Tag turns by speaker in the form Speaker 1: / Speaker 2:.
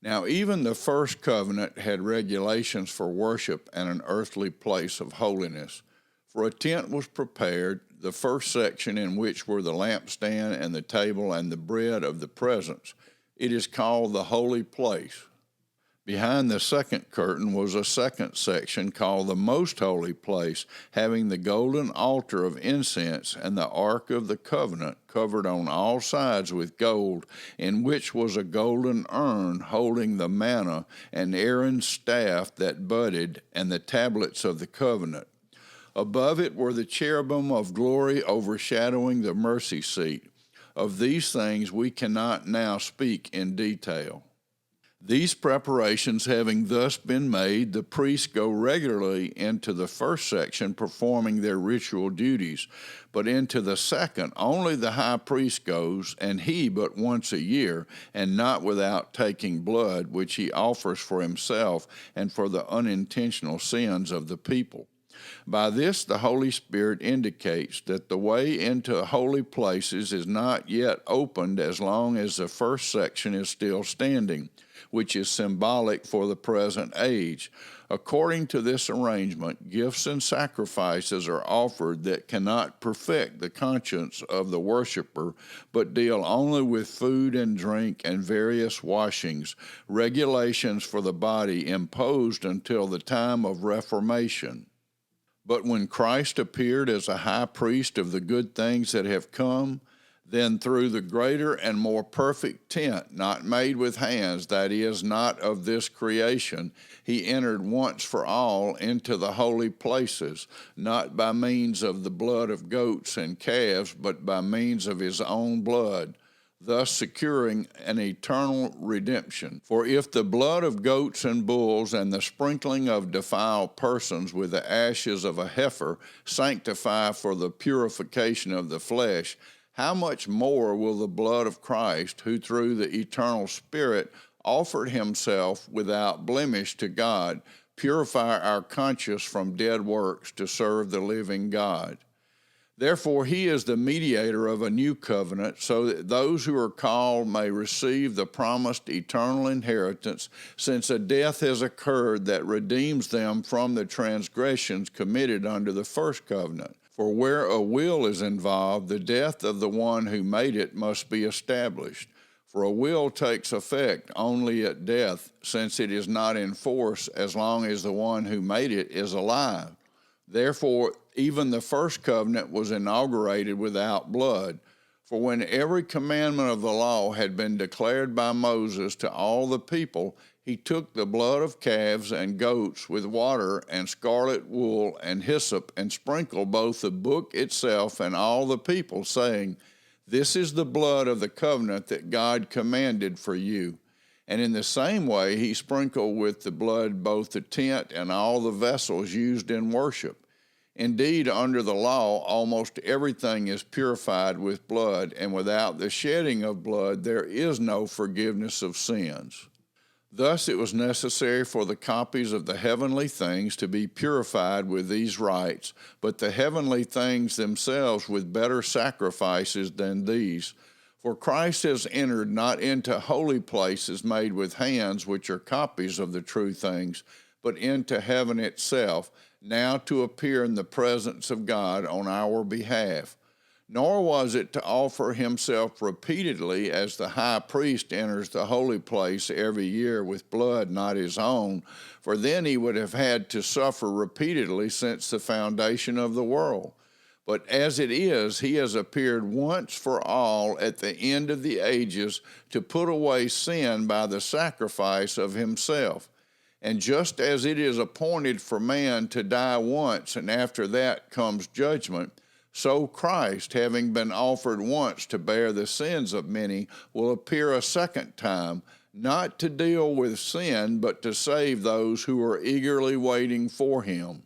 Speaker 1: Now, even the first covenant had regulations for worship and an earthly place of holiness. For a tent was prepared, the first section in which were the lampstand and the table and the bread of the presence. It is called the holy place. Behind the second curtain was a second section called the most holy place, having the golden altar of incense and the ark of the covenant covered on all sides with gold, in which was a golden urn holding the manna and Aaron's staff that budded and the tablets of the covenant. Above it were the cherubim of glory overshadowing the mercy seat. Of these things we cannot now speak in detail. These preparations having thus been made, the priests go regularly into the first section performing their ritual duties, but into the second only the high priest goes, and he but once a year, and not without taking blood, which he offers for himself and for the unintentional sins of the people. By this the Holy Spirit indicates that the way into holy places is not yet opened as long as the first section is still standing, which is symbolic for the present age. According to this arrangement, gifts and sacrifices are offered that cannot perfect the conscience of the worshiper, but deal only with food and drink and various washings, regulations for the body imposed until the time of Reformation. But when Christ appeared as a high priest of the good things that have come, then through the greater and more perfect tent, not made with hands, that is, not of this creation, he entered once for all into the holy places, not by means of the blood of goats and calves, but by means of his own blood, thus securing an eternal redemption. For if the blood of goats and bulls and the sprinkling of defiled persons with the ashes of a heifer sanctify for the purification of the flesh, how much more will the blood of Christ, who through the eternal Spirit offered himself without blemish to God, purify our conscience from dead works to serve the living God? Therefore, he is the mediator of a new covenant, so that those who are called may receive the promised eternal inheritance, since a death has occurred that redeems them from the transgressions committed under the first covenant. For where a will is involved, the death of the one who made it must be established. For a will takes effect only at death, since it is not in force as long as the one who made it is alive. Therefore, even the first covenant was inaugurated without blood. For when every commandment of the law had been declared by Moses to all the people, he took the blood of calves and goats with water and scarlet wool and hyssop, and sprinkled both the book itself and all the people, saying, "This is the blood of the covenant that God commanded for you." And in the same way he sprinkled with the blood both the tent and all the vessels used in worship. Indeed, under the law, almost everything is purified with blood, and without the shedding of blood there is no forgiveness of sins. Thus it was necessary for the copies of the heavenly things to be purified with these rites, but the heavenly things themselves with better sacrifices than these. For Christ has entered not into holy places made with hands, which are copies of the true things, but into heaven itself, now to appear in the presence of God on our behalf. Nor was it to offer himself repeatedly, as the high priest enters the holy place every year with blood not his own, for then he would have had to suffer repeatedly since the foundation of the world. But as it is, he has appeared once for all at the end of the ages to put away sin by the sacrifice of himself. And just as it is appointed for man to die once, and after that comes judgment, so Christ, having been offered once to bear the sins of many, will appear a second time, not to deal with sin, but to save those who are eagerly waiting for him.